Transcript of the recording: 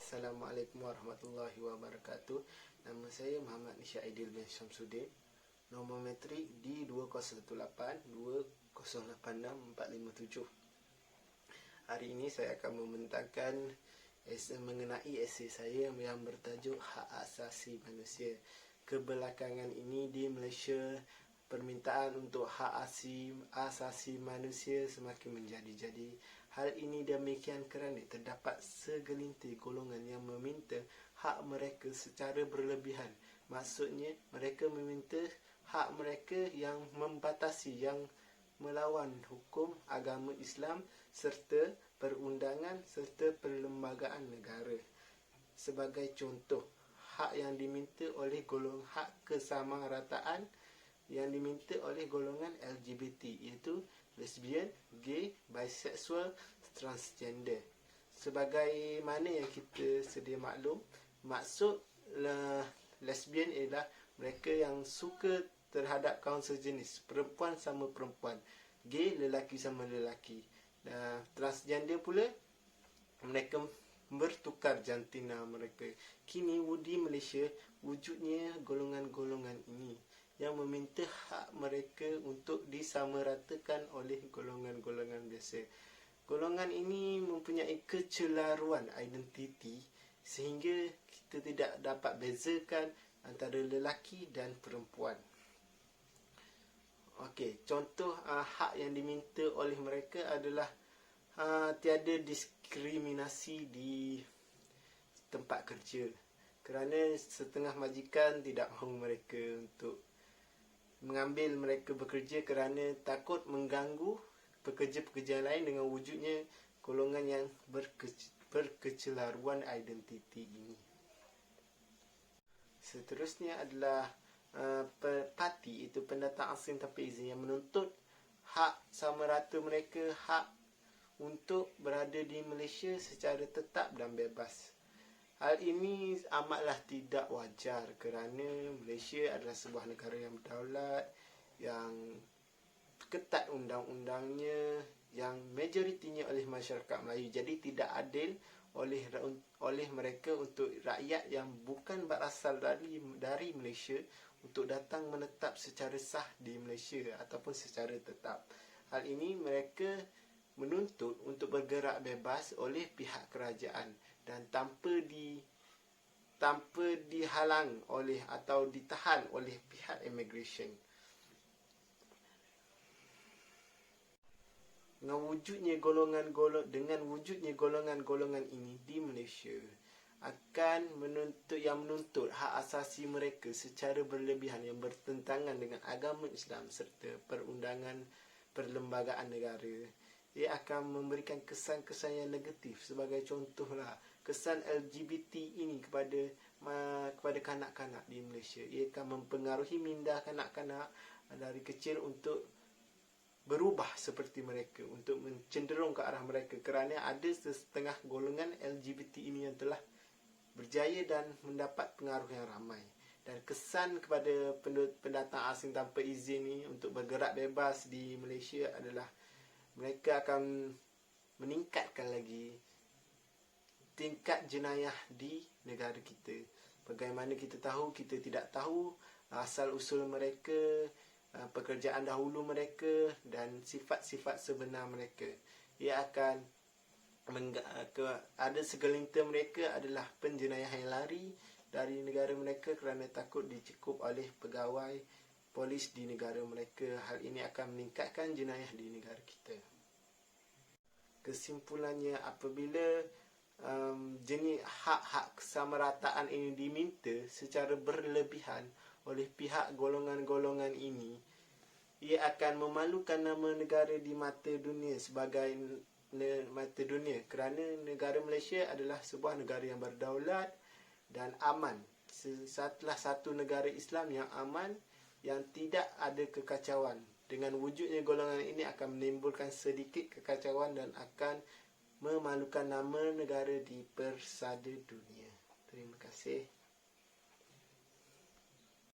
Assalamualaikum warahmatullahi wabarakatuh. Nama saya Muhammad Nisha Aidil bin Syamsuddin. Nombor metrik D2018-2086-457. Hari ini saya akan membentangkan mengenai esei saya yang bertajuk Hak Asasi Manusia. Kebelakangan ini di Malaysia, permintaan untuk hak asasi manusia semakin menjadi-jadi. Hal ini demikian kerana terdapat segelintir golongan yang meminta hak mereka secara berlebihan. Maksudnya, mereka meminta hak mereka yang membatasi, yang melawan hukum agama Islam serta perundangan serta perlembagaan negara. Sebagai contoh, hak yang diminta oleh golongan hak kesamarataan yang diminta oleh golongan LGBT, iaitu lesbian, gay, bisexual, transgender. Sebagaimana yang kita sedia maklum, maksud lesbian ialah mereka yang suka terhadap kaum sejenis, perempuan sama perempuan, gay lelaki sama lelaki. Transgender pula, mereka bertukar jantina mereka. Kini di Malaysia wujudnya golongan-golongan ini yang meminta hak mereka untuk disamaratakan oleh golongan-golongan biasa. Golongan ini mempunyai kecelaruan identiti sehingga kita tidak dapat bezakan antara lelaki dan perempuan. Okey, contoh hak yang diminta oleh mereka adalah tiada diskriminasi di tempat kerja, kerana setengah majikan tidak mahu mereka untuk mengambil mereka bekerja kerana takut mengganggu pekerja-pekerja lain dengan wujudnya golongan yang berkecelaruan identiti ini. Seterusnya adalah parti, itu pendatang asing tanpa izin, yang menuntut hak sama rata mereka, hak untuk berada di Malaysia secara tetap dan bebas. Hal ini amatlah tidak wajar kerana Malaysia adalah sebuah negara yang berdaulat, yang ketat undang-undangnya, yang majoritinya oleh masyarakat Melayu. Jadi tidak adil oleh mereka untuk rakyat yang bukan berasal dari Malaysia untuk datang menetap secara sah di Malaysia ataupun secara tetap. Hal ini mereka menuntut untuk bergerak bebas oleh pihak kerajaan dan tanpa dihalang oleh atau ditahan oleh pihak immigration. Dengan wujudnya golongan-golongan ini di Malaysia akan menuntut hak asasi mereka secara berlebihan yang bertentangan dengan agama Islam serta perundangan perlembagaan negara. Ia akan memberikan kesan-kesan yang negatif. Sebagai contohlah, kesan LGBT ini kepada kanak-kanak di Malaysia. Ia akan mempengaruhi minda kanak-kanak dari kecil untuk berubah seperti mereka, untuk mencenderung ke arah mereka, kerana ada setengah golongan LGBT ini yang telah berjaya dan mendapat pengaruh yang ramai. Dan kesan kepada pendatang asing tanpa izin ini untuk bergerak bebas di Malaysia adalah mereka akan meningkatkan lagi tingkat jenayah di negara kita. Bagaimana kita tidak tahu asal-usul mereka, pekerjaan dahulu mereka dan sifat-sifat sebenar mereka. Ia akan ada segelintir mereka adalah penjenayah yang lari dari negara mereka kerana takut dicekup oleh pegawai polis di negara mereka. Hal ini akan meningkatkan jenayah di negara kita. Kesimpulannya, apabila jenis hak-hak kesamarataan ini diminta secara berlebihan oleh pihak golongan-golongan ini, ia akan memalukan nama negara di mata dunia kerana negara Malaysia adalah sebuah negara yang berdaulat dan aman. Salah satu negara Islam yang aman, yang tidak ada kekacauan. Dengan wujudnya golongan ini akan menimbulkan sedikit kekacauan dan akan memalukan nama negara di persada dunia. Terima kasih.